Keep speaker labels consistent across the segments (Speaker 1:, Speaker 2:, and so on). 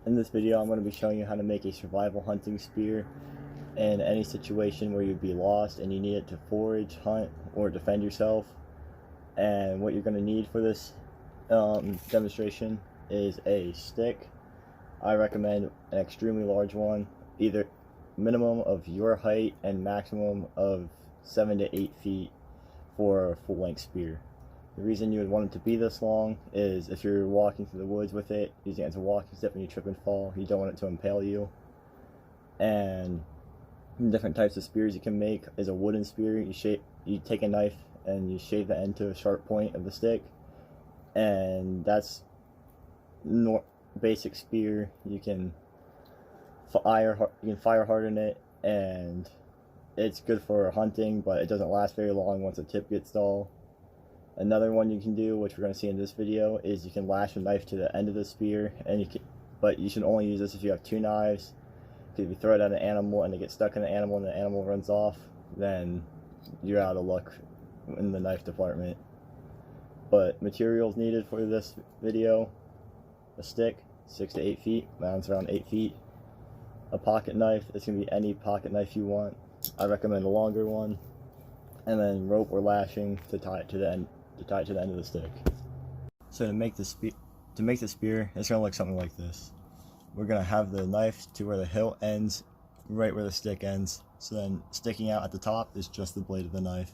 Speaker 1: In this video, I'm going to be showing you how to make a survival hunting spear in any situation where you'd be lost and you need it to forage, hunt, or defend yourself. And what you're going to need for this demonstration is a stick. I recommend an extremely large one, either minimum of your height and maximum of 7 to 8 feet for a full-length spear. The reason you would want it to be this long is if you're walking through the woods with it, using it as a walking stick and you trip and fall, you don't want it to impale you. And different types of spears you can make is a wooden spear. You take a knife and you shave the end to a sharp point of the stick, and that's basic spear. You can fire harden it, and it's good for hunting, but it doesn't last very long once the tip gets dull. Another one you can do, which we're going to see in this video, is you can lash a knife to the end of the spear, but you should only use this if you have 2 knives. Because if you throw it at an animal and it gets stuck in the animal and the animal runs off, then you're out of luck in the knife department. But materials needed for this video: a stick, 6 to 8 feet, mine's around 8 feet. A pocket knife, it's going to be any pocket knife you want. I recommend a longer one. And then rope or lashing to tie it to the end. Of the stick. So to make the spear, it's going to look something like this. We're going to have the knife to where the hilt ends, right where the stick ends. So then sticking out at the top is just the blade of the knife.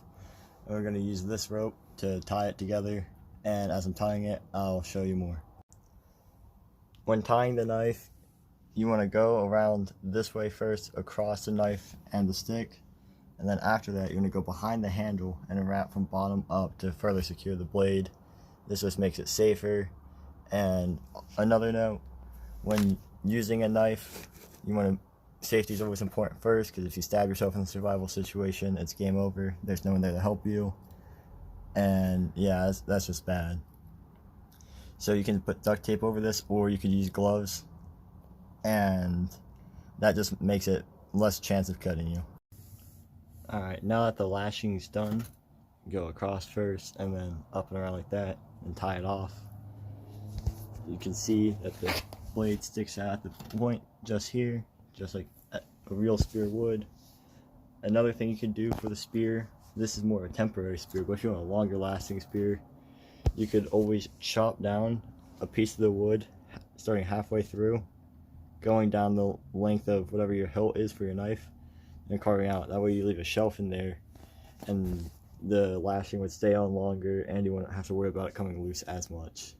Speaker 1: And we're going to use this rope to tie it together, and as I'm tying it, I'll show you more. When tying the knife, you want to go around this way first, across the knife and the stick. And then after that, you're going to go behind the handle and wrap from bottom up to further secure the blade. This just makes it safer. And another note, when using a knife, safety is always important first, because if you stab yourself in a survival situation, it's game over. There's no one there to help you. And yeah, that's just bad. So you can put duct tape over this, or you could use gloves. And that just makes it less chance of cutting you. Alright, now that the lashing is done, go across first and then up and around like that and tie it off. You can see that the blade sticks out at the point just here, just like a real spear would. Another thing you can do for the spear, this is more of a temporary spear, but if you want a longer lasting spear, you could always chop down a piece of the wood starting halfway through, going down the length of whatever your hilt is for your knife, and carving out. That way you leave a shelf in there and the lashing would stay on longer and you wouldn't have to worry about it coming loose as much.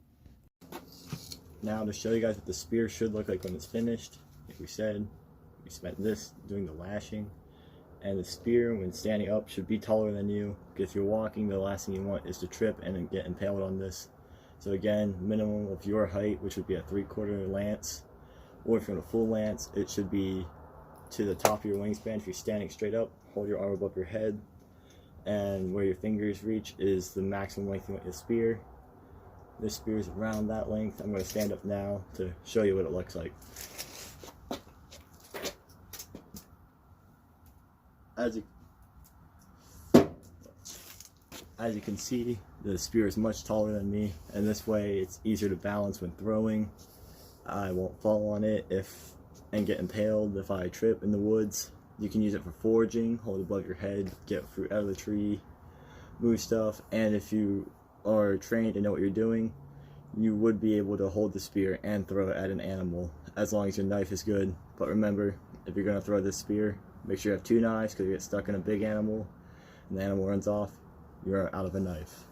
Speaker 1: Now to show you guys what the spear should look like when it's finished, like we said, we spent this doing the lashing, and the spear when standing up should be taller than you, because if you're walking, the last thing you want is to trip and then get impaled on this. So again, minimum of your height, which would be a 3/4 lance, or if you're in a full lance, it should be to the top of your wingspan. If you're standing straight up, hold your arm above your head, and where your fingers reach is the maximum length you want your spear. This spear is around that length. I'm going to stand up now to show you what it looks like. As you can see, the spear is much taller than me, and this way it's easier to balance when throwing. I won't fall on it and get impaled if I trip in the woods. You can use it for foraging, hold it above your head, get fruit out of the tree, move stuff, and if you are trained and know what you're doing, you would be able to hold the spear and throw it at an animal, as long as your knife is good. But remember, if you're going to throw this spear, make sure you have 2 knives, because you get stuck in a big animal and the animal runs off, you're out of a knife.